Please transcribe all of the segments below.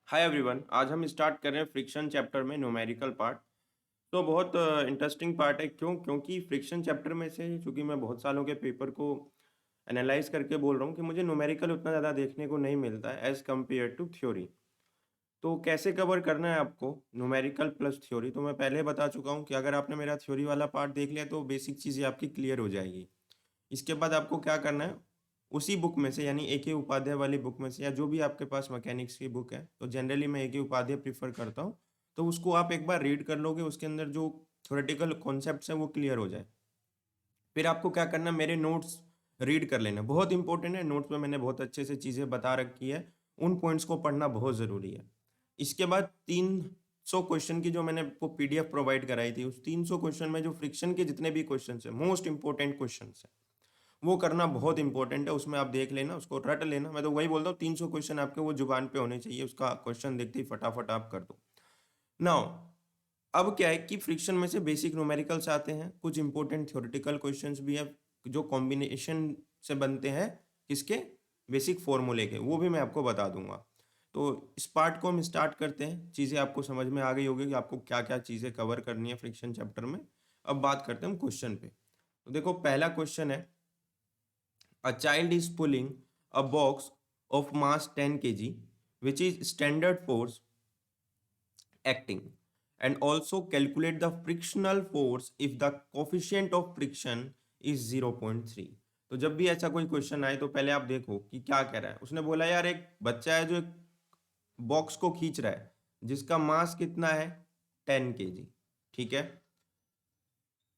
Hi everyone, आज हम start कर रहे हैं फ्रिक्शन चैप्टर में न्यूमेरिकल पार्ट। तो बहुत इंटरेस्टिंग पार्ट है। क्योंकि फ्रिक्शन चैप्टर में से चूंकि मैं बहुत सालों के पेपर को एनालाइज करके बोल रहा हूँ कि मुझे न्यूमेरिकल उतना ज़्यादा देखने को नहीं मिलता है एज कम्पेयर टू थ्योरी। तो कैसे कवर करना है आपको न्यूमेरिकल प्लस थ्योरी, तो मैं पहले बता चुका हूँ कि अगर आपने मेरा थ्योरी वाला पार्ट देख लिया तो बेसिक चीज़ें आपकी क्लियर हो जाएगी। इसके बाद आपको क्या करना है, उसी बुक में से यानी ए के उपाध्याय वाली बुक में से या जो भी आपके पास मैकेनिक्स की बुक है, तो जनरली मैं ए के उपाध्याय प्रीफर करता हूँ। तो उसको आप एक बार रीड कर लोगे, उसके अंदर जो थ्योरेटिकल कॉन्सेप्ट्स हैं वो क्लियर हो जाए। फिर आपको क्या करना, मेरे नोट्स रीड कर लेना, बहुत इंपॉर्टेंट है। नोट्स में मैंने बहुत अच्छे से चीज़ें बता रखी है, उन पॉइंट्स को पढ़ना बहुत ज़रूरी है। इसके बाद 300 क्वेश्चन की जो मैंने आपको पीडीएफ प्रोवाइड कराई थी, उस 300 क्वेश्चन में जो फ्रिक्शन के जितने भी क्वेश्चन है, मोस्ट इंपॉर्टेंट क्वेश्चन है, वो करना बहुत इंपॉर्टेंट है। उसमें आप देख लेना, उसको रट लेना। मैं तो वही बोलता हूँ 300 क्वेश्चन आपके वो जुबान पे होने चाहिए, उसका क्वेश्चन देखते ही फटाफट आप कर दो। नाउ अब क्या है कि फ्रिक्शन में से बेसिक न्यूमेरिकल्स आते हैं, कुछ इंपॉर्टेंट थ्योरेटिकल क्वेश्चंस भी है जो कॉम्बिनेशन से बनते हैं, किसके, बेसिक फॉर्मूले के, वो भी मैं आपको बता दूंगा। तो इस पार्ट को हम स्टार्ट करते हैं। चीज़ें आपको समझ में आ गई होगी कि आपको क्या क्या चीज़ें कवर करनी है फ्रिक्शन चैप्टर में। अब बात करते हैं हम क्वेश्चन पे। तो देखो पहला क्वेश्चन है, a child is pulling a box of mass 10 kg, which is standard force acting, and also calculate the frictional force if the coefficient of friction is 0.3। तो जब भी ऐसा कोई क्वेश्चन आए तो पहले आप देखो कि क्या कह रहा है। उसने बोला यार एक बच्चा है जो एक बॉक्स को खींच रहा है जिसका मास कितना है, 10 kg। ठीक है,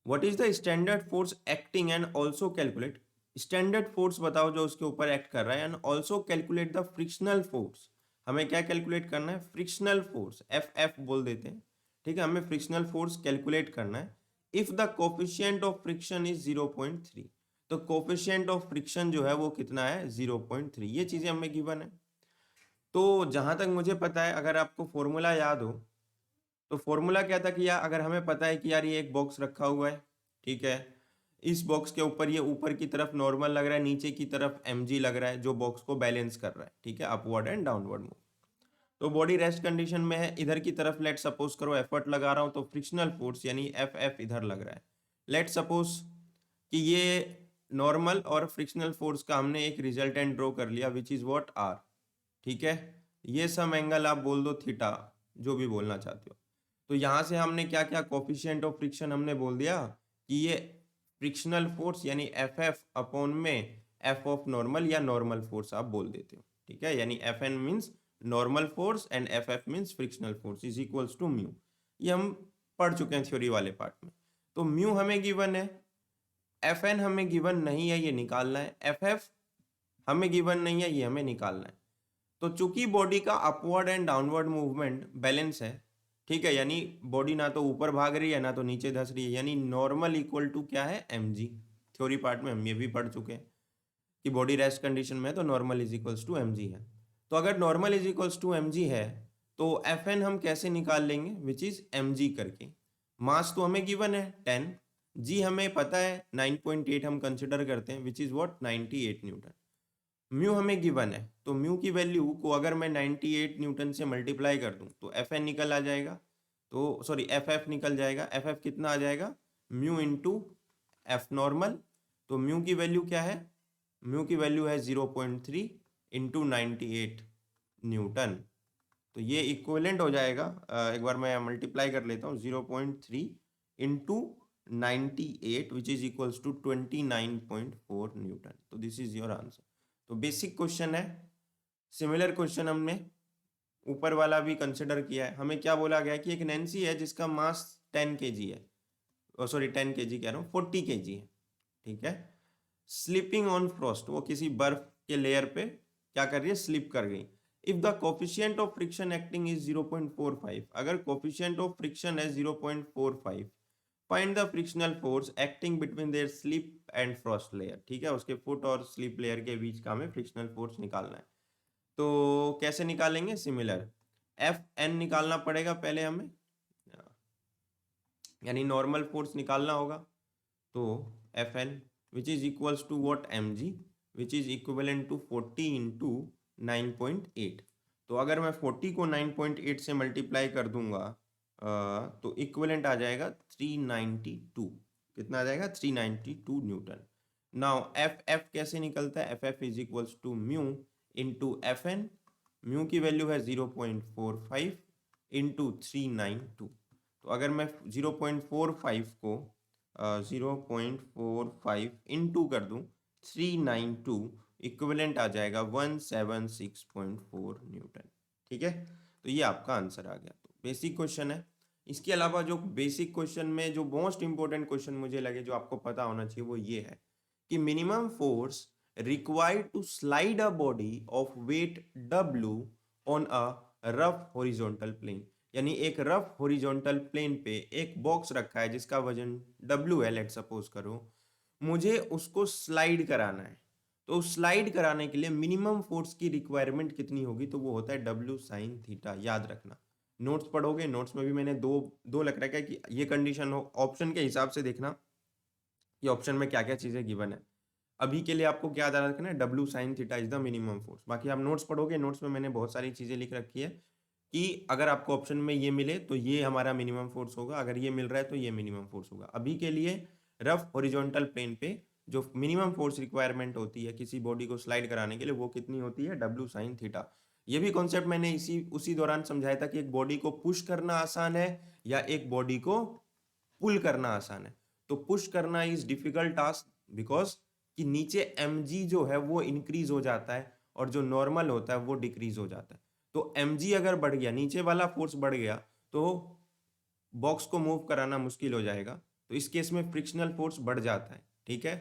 what is the standard force acting and also calculate, standard force बताओ जो उसके ऊपर एक्ट कर रहा है, and also calculate the frictional force. हमें क्या कैलकुलेट करना है, फ्रिक्शनल फोर्स, एफ एफ बोल देते हैं। ठीक है, हमें फ्रिक्शनल फोर्स कैलकुलेट करना है if the coefficient of friction is 0.3। तो कोफिशिएंट ऑफ फ्रिक्शन जो है वो कितना है, 0.3। ये चीजें हमें गिवन है। तो जहां तक मुझे पता है, अगर आपको फॉर्मूला याद हो, तो फॉर्मूला क्या था कि यार अगर हमें पता है कि यार ये एक बॉक्स रखा हुआ है, ठीक है, इस बॉक्स के ऊपर ये ऊपर की तरफ नॉर्मल लग रहा है, नीचे की तरफ mg लग रहा है जो बॉक्स को बैलेंस कर रहा है, ठीक है, अपवर्ड एंड डाउनवर्ड मूव। तो बॉडी रेस्ट कंडीशन में है, इधर की तरफ लेट सपोज करो एफर्ट लगा रहा हूं, तो फ्रिक्शनल फोर्स यानी एफ एफ इधर लग रहा है। लेट सपोज कि ये नॉर्मल और फ्रिक्शनल फोर्स का हमने एक रिजल्टेंट ड्रॉ कर लिया विच इज व्हाट, आर। ठीक है, ये सम एंगल आप बोल दो थीटा, जो भी बोलना चाहते हो। तो यहां से हमने क्या क्या, कोफिशिएंट ऑफ फ्रिक्शन हमने बोल दिया कि ये फ्रिक्शनल फोर्स यानी एफ एफ अपॉन में एफ ऑफ नॉर्मल या नॉर्मल फोर्स आप बोल देते हो। ठीक है, यानी F N means normal force and F F means frictional force is equals to mu. ये हम पढ़ चुके हैं थ्योरी वाले पार्ट में। तो म्यू हमें गिवन है, एफ एन हमें गिवन नहीं है, ये निकालना है। एफ एफ हमें गिवन नहीं है, ये हमें निकालना है। तो चूंकि बॉडी का upward and downward movement balance है, ठीक है, यानी बॉडी ना तो ऊपर भाग रही है ना तो नीचे धंस रही है, यानी नॉर्मल इक्वल टू क्या है, mg। थ्योरी पार्ट में हम ये भी पढ़ चुके हैं कि बॉडी रेस्ट कंडीशन में है तो normal is equals to mg है। तो अगर normal is equals to mg है तो fn हम कैसे निकाल लेंगे, विच इज mg करके। मास तो हमें गिवन है 10, जी हमें पता है 9.8 हम कंसिडर करते हैं which is what, 98 Newton. Mu हमें गिवन है, तो म्यू की वैल्यू को अगर मैं 98 न्यूटन से मल्टीप्लाई कर दूं तो एफ एन निकल आ जाएगा, तो सॉरी एफ एफ निकल जाएगा। एफ एफ कितना आ जाएगा, म्यू इंटू एफ नॉर्मल। तो म्यू की वैल्यू क्या है, म्यू की वैल्यू है 0.3 इंटू 98 न्यूटन। तो ये इक्विवेलेंट हो जाएगा, एक बार मैं मल्टीप्लाई कर लेता हूँ, 0.3 into 98 which is equals to 29.4 newton. तो दिस इज योर आंसर। तो बेसिक क्वेश्चन है। सिमिलर क्वेश्चन हमने ऊपर वाला भी कंसिडर किया है। हमें क्या बोला गया कि एक नैन्सी है जिसका मास 10 kg है, सॉरी 10 kg कह रहा हूँ, 40 kg है। ठीक है, स्लीपिंग ऑन फ्रॉस्ट, वो किसी बर्फ के लेयर पे क्या कर रही है, स्लिप कर गई। If the coefficient of friction acting is 0.45, अगर कोफिशिएंट ऑफ फ्रिक्शन है 0.45, find the frictional force acting between their slip and Frost layer. ठीक है, उसके फुट और स्लिप लेयर के बीच का हमें फ्रिक्शनल फोर्स निकालना है। तो कैसे निकालेंगे, सिमिलर, एफ एन निकालना पड़ेगा पहले हमें, यानी नॉर्मल फोर्स निकालना होगा। तो F N which is equals to what, M G, which is equivalent to 40 into 9.8। तो अगर मैं 40 को 9.8 से मल्टीप्लाई कर दूंगा तो इक्विवेलेंट आ जाएगा 392। कितना आ जाएगा? 392 न्यूटन। नाउ एफ कैसे निकलता है? F is equals to mu into F N. Mu की वैल्यू है 0.45 इंटू 392। तो अगर मैं 0.45 को 0.45 इंटू कर दूं 392, इक्विवेलेंट आ जाएगा 176.4 न्यूटन। ठीक है, तो ये आपका आंसर आ गया। तो बेसिक क्वेश्चन है। इसके अलावा जो बेसिक क्वेश्चन में जो मोस्ट इंपॉर्टेंट क्वेश्चन मुझे लगे जो आपको पता होना चाहिए वो ये है कि minimum force required to slide a body of weight W on a rough horizontal plane. यानी एक रफ हॉरिजॉन्टल प्लेन पे एक बॉक्स रखा है जिसका वजन W है, लेट सपोज करो, मुझे उसको स्लाइड कराना है। तो स्लाइड कराने के लिए मिनिमम फोर्स की रिक्वायरमेंट कितनी होगी? तो वो होता है W साइन थीटा। याद रखना, नोट्स पढ़ोगे, नोट्स में भी मैंने दो लग रखा है कि ये कंडीशन हो। ऑप्शन के हिसाब से देखना कि ऑप्शन में क्या क्या चीजें गिवन है। अभी के लिए आपको क्या याद रखना है? W sine theta is the minimum force. बाकी आप नोट्स पढ़ोगे, नोट्स में मैंने बहुत सारी चीजें लिख रखी है कि अगर आपको ऑप्शन में ये मिले तो ये हमारा मिनिमम फोर्स होगा, अगर ये मिल रहा है तो ये मिनिमम फोर्स होगा। अभी के लिए रफ हॉरिजॉन्टल प्लेन पे जो मिनिमम फोर्स रिक्वायरमेंट होती है किसी बॉडी को स्लाइड कराने के लिए वो कितनी होती है? W sine theta. ये भी कॉन्सेप्ट मैंने उसी दौरान समझाया था कि एक बॉडी को पुश करना आसान है या एक बॉडी को पुल करना आसान है। तो पुश करना इज डिफिकल्ट टास्क बिकॉज कि नीचे mg जो है वो इंक्रीज हो जाता है और जो नॉर्मल होता है वो डिक्रीज हो जाता है। तो mg अगर बढ़ गया, नीचे वाला फोर्स बढ़ गया, तो बॉक्स को मूव कराना मुश्किल हो जाएगा। तो इस केस में फ्रिक्शनल फोर्स बढ़ जाता है। ठीक है,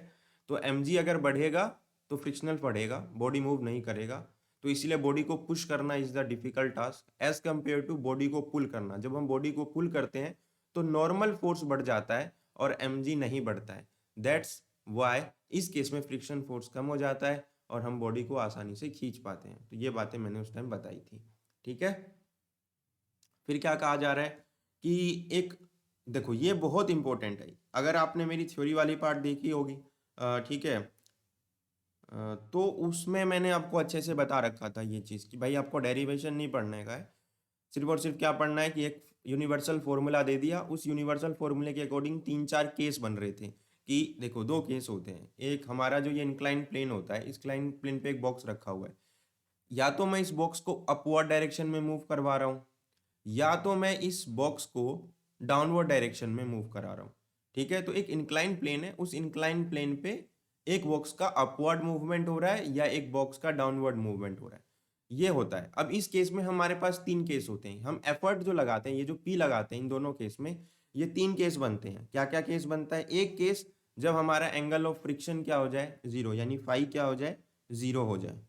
तो mg अगर बढ़ेगा तो फ्रिक्शनल बढ़ेगा, बॉडी मूव नहीं करेगा। तो इसीलिए बॉडी को पुश करना is the difficult task as compare to body को पुल करना। जब हम बॉडी को पुल करते हैं तो नॉर्मल फोर्स बढ़ जाता है और mg नहीं बढ़ता है। दैट्स वाई इस केस में फ्रिक्शन फोर्स कम हो जाता है और हम बॉडी को आसानी से खींच पाते हैं। तो ये बातें मैंने उस टाइम बताई थी। ठीक है, फिर क्या कहा जा रहा है कि एक देखो ये बहुत इंपॉर्टेंट है। अगर आपने मेरी थ्योरी वाली पार्ट देखी होगी, ठीक है, तो उसमें मैंने आपको अच्छे से बता रखा था ये चीज़ कि भाई आपको डेरिवेशन नहीं पढ़ने का है, सिर्फ और सिर्फ क्या पढ़ना है कि एक यूनिवर्सल फॉर्मूला दे दिया, उस यूनिवर्सल फॉर्मूले के अकॉर्डिंग 3-4 केस बन रहे थे कि देखो 2 केस होते हैं। एक हमारा जो ये इंक्लाइन प्लेन होता है, इस इंक्लाइन प्लेन पे एक बॉक्स रखा हुआ है, या तो मैं इस बॉक्स को अपवर्ड डायरेक्शन में मूव करवा रहा हूँ या तो मैं इस बॉक्स को डाउनवर्ड डायरेक्शन में मूव करा रहा हूँ। ठीक है, तो एक इंक्लाइन प्लेन है, उस इंक्लाइन प्लेन पे एक बॉक्स का अपवर्ड मूवमेंट हो रहा है या एक बॉक्स का डाउनवर्ड मूवमेंट हो रहा है, ये होता है। अब इस केस में हमारे पास 3 केस होते हैं। हम एफर्ट जो लगाते हैं, ये जो P लगाते हैं, इन दोनों केस में ये 3 केस बनते हैं। क्या क्या केस बनता है? एक केस जब हमारा एंगल ऑफ फ्रिक्शन क्या हो जाए? 0, यानी फाई क्या हो जाए? 0 हो जाए।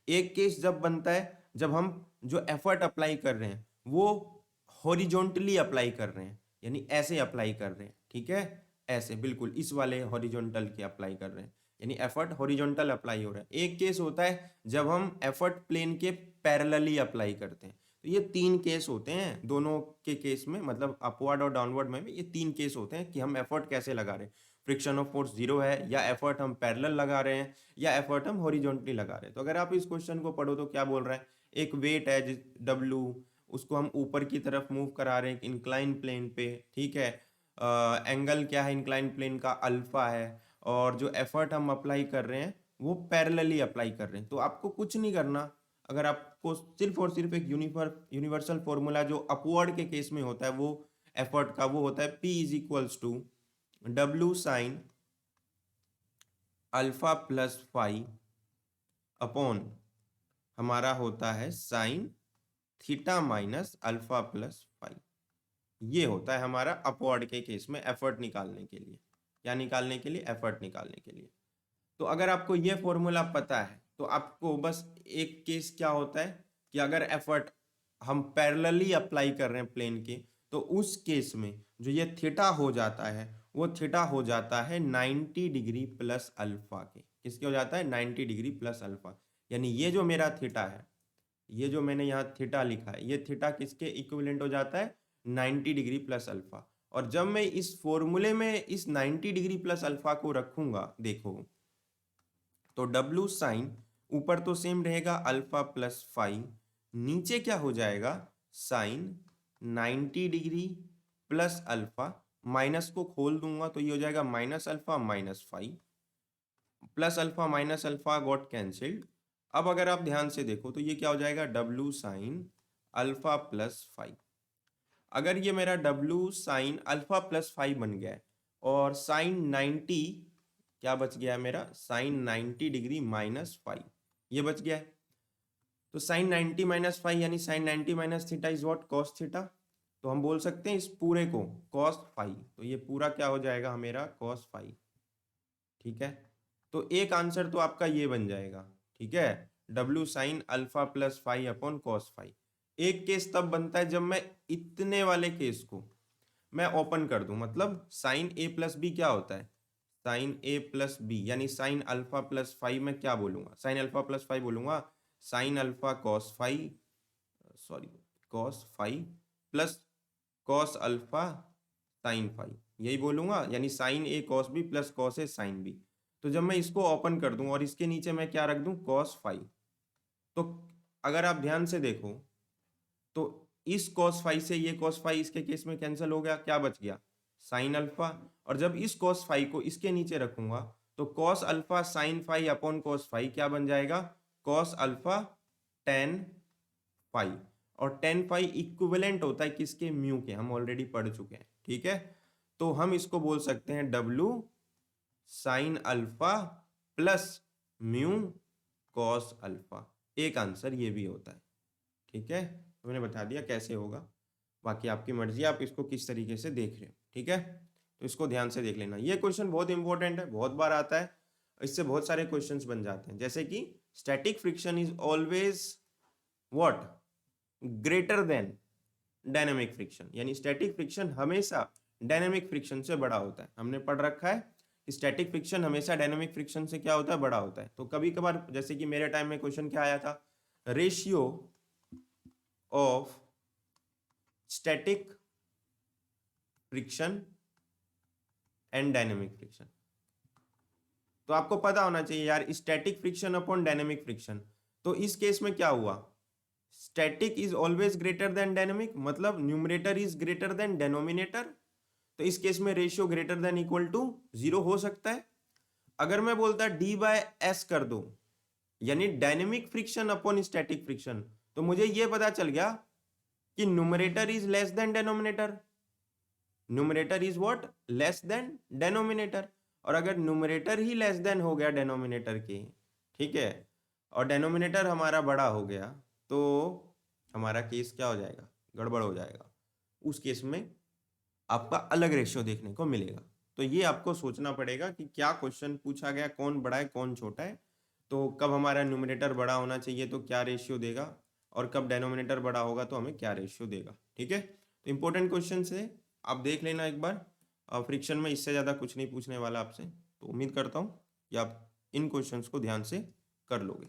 एक केस जब बनता है जब हम जो एफर्ट अप्लाई कर रहे हैं वो हॉरिजॉन्टली अप्लाई कर रहे हैं, यानी ऐसे अप्लाई कर रहे हैं। ठीक है, ऐसे बिल्कुल इस वाले हॉरिजॉन्टल के अप्लाई कर रहे हैं, यानी एफर्ट हॉरिजॉन्टल अप्लाई हो रहा है। एक केस होता है जब हम एफर्ट प्लेन के पैरेलली अप्लाई करते हैं। तो ये 3 केस होते हैं दोनों के केस में, मतलब अपवर्ड और डाउनवर्ड में भी ये 3 केस होते हैं कि हम एफर्ट कैसे लगा रहे हैं। फ्रिक्शन ऑफ फोर्स 0 है, या एफर्ट हम पैरेलल लगा रहे हैं, या एफर्ट हम हॉरिजॉन्टली लगा रहे हैं। तो अगर आप इस क्वेश्चन को पढ़ो तो क्या बोल रहा है? एक वेट है W, उसको हम ऊपर की तरफ मूव करा रहे हैं इंक्लाइन प्लेन पे। ठीक है, एंगल क्या है इंक्लाइन प्लेन का? अल्फा है। और जो एफर्ट हम अप्लाई कर रहे हैं वो पैरेलली अप्लाई कर रहे हैं। तो आपको कुछ नहीं करना, अगर आपको सिर्फ और सिर्फ एक यूनिवर्सल फॉर्मूला जो अपवर्ड के केस में होता है वो एफर्ट का, वो होता है P is equals to W sine alpha plus phi upon हमारा होता है sine theta minus alpha plus phi. ये होता है हमारा अपवर्ड के केस में एफर्ट निकालने के लिए। क्या निकालने के लिए? एफर्ट निकालने के लिए। तो अगर आपको ये फॉर्मूला पता है तो आपको बस एक केस क्या होता है कि अगर एफर्ट हम पैरेलली अप्लाई कर रहे हैं प्लेन के, तो उस केस में जो ये थीटा हो जाता है वो थीटा हो जाता है 90 डिग्री प्लस अल्फा के। किसके हो जाता है? 90 डिग्री प्लस अल्फा। यानी ये जो मेरा थीटा है, ये जो मैंने यहाँ थीटा लिखा है, ये थीटा किसके इक्विवेलेंट हो जाता है? 90 डिग्री प्लस अल्फा। और जब मैं इस फॉर्मूले में इस 90 डिग्री प्लस अल्फा को रखूंगा, देखो तो W साइन ऊपर तो सेम रहेगा अल्फा प्लस फाई, नीचे क्या हो जाएगा, sine 90 degree plus alpha, minus को खोल दूंगा तो ये हो जाएगा minus alpha minus 5, plus alpha got cancelled. अब अगर आप ध्यान से देखो तो ये क्या हो जाएगा, डब्लू साइन अल्फा प्लस 5। अगर ये मेरा डब्लू साइन अल्फा प्लस 5 बन गया है और साइन 90 क्या बच गया है मेरा, साइन 90 डिग्री माइनस 5 ये बच गया है। तो साइन 90 माइनस 5 यानी sine 90 minus theta is what, cos theta. तो हम बोल सकते हैं इस पूरे को कॉस 5, तो ये पूरा क्या हो जाएगा मेरा, कॉस 5। ठीक है, तो एक आंसर तो आपका ये बन जाएगा। ठीक है, W sign alpha plus 5 upon cos 5। एक केस तब बनता है जब मैं इतने वाले केस को मैं ओपन कर दूं, मतलब साइन ए प्लस बी क्या होता है, साइन ए प्लस बी यानी साइन अल्फा प्लस 5 में क्या बोलूंगा, साइन अल्फा प्लस 5 बोलूंगा, sine alpha cos 5, sorry cos 5 plus cos alpha sign 5, यही बोलूंगा, यानी sign A cos B plus cos A sine B. तो जब मैं इसको ओपन कर दूं और इसके नीचे मैं क्या रख दूं, कॉस 5, तो अगर आप ध्यान से देखो तो इस cos 5 से ये cos 5 इसके केस में कैंसिल हो गया, क्या बच गया, साइन अल्फा। और जब इस cos 5 को इसके नीचे रखूंगा तो cos alpha sign 5 upon cos 5 क्या बन जाएगा, cos अल्फा tan 5। और tan 5 इक्विवेलेंट होता है किसके, म्यू के, हम ऑलरेडी पढ़ चुके हैं। ठीक है, तो हम इसको बोल सकते हैं W sign alpha plus mu cos alpha. एक आंसर ये भी होता है। ठीक है, तो मैंने बता दिया कैसे होगा, बाकी आपकी मर्जी, आप इसको किस तरीके से देख रहे हो। ठीक है, तो इसको ध्यान से देख लेना, ये क्वेश्चन बहुत इंपॉर्टेंट है, बहुत बार आता है, इससे बहुत सारे क्वेश्चंस बन जाते हैं। जैसे कि static friction is always what, greater than dynamic friction, यानी स्टैटिक फ्रिक्शन हमेशा डायनेमिक फ्रिक्शन से बड़ा होता है। हमने पढ़ रखा है कि स्टैटिक फ्रिक्शन हमेशा डायनेमिक फ्रिक्शन से क्या होता है, बड़ा होता है। तो कभी कभार जैसे कि मेरे टाइम में क्वेश्चन क्या आया था, ratio of static friction and dynamic friction. तो आपको पता होना चाहिए यार, static friction upon dynamic friction. तो इस केस में क्या हुआ, static is always greater than dynamic, मतलब numerator is greater than denominator. तो इस केस में ratio greater than equal to 0 हो सकता है। अगर मैं बोलता डी बाय एस कर दो, यानी dynamic friction upon static friction, तो मुझे यह पता चल गया कि numerator is less than denominator, numerator is what, less than denominator. और अगर न्यूमरेटर ही लेस देन हो गया डेनोमिनेटर के, ठीक है, और डेनोमिनेटर हमारा बड़ा हो गया, तो हमारा केस क्या हो जाएगा, गड़बड़ हो जाएगा। उस केस में आपका अलग रेशियो देखने को मिलेगा। तो ये आपको सोचना पड़ेगा कि क्या क्वेश्चन पूछा गया, कौन बड़ा है कौन छोटा है, तो कब हमारा न्यूमरेटर बड़ा होना चाहिए तो क्या रेशियो देगा, और कब डेनोमिनेटर बड़ा होगा तो हमें क्या रेशियो देगा। ठीक है, तो इंपॉर्टेंट क्वेश्चन है, आप देख लेना एक बार। फ्रिक्शन में इससे ज़्यादा कुछ नहीं पूछने वाला आपसे, तो उम्मीद करता हूँ कि आप इन क्वेश्चंस को ध्यान से कर लोगे।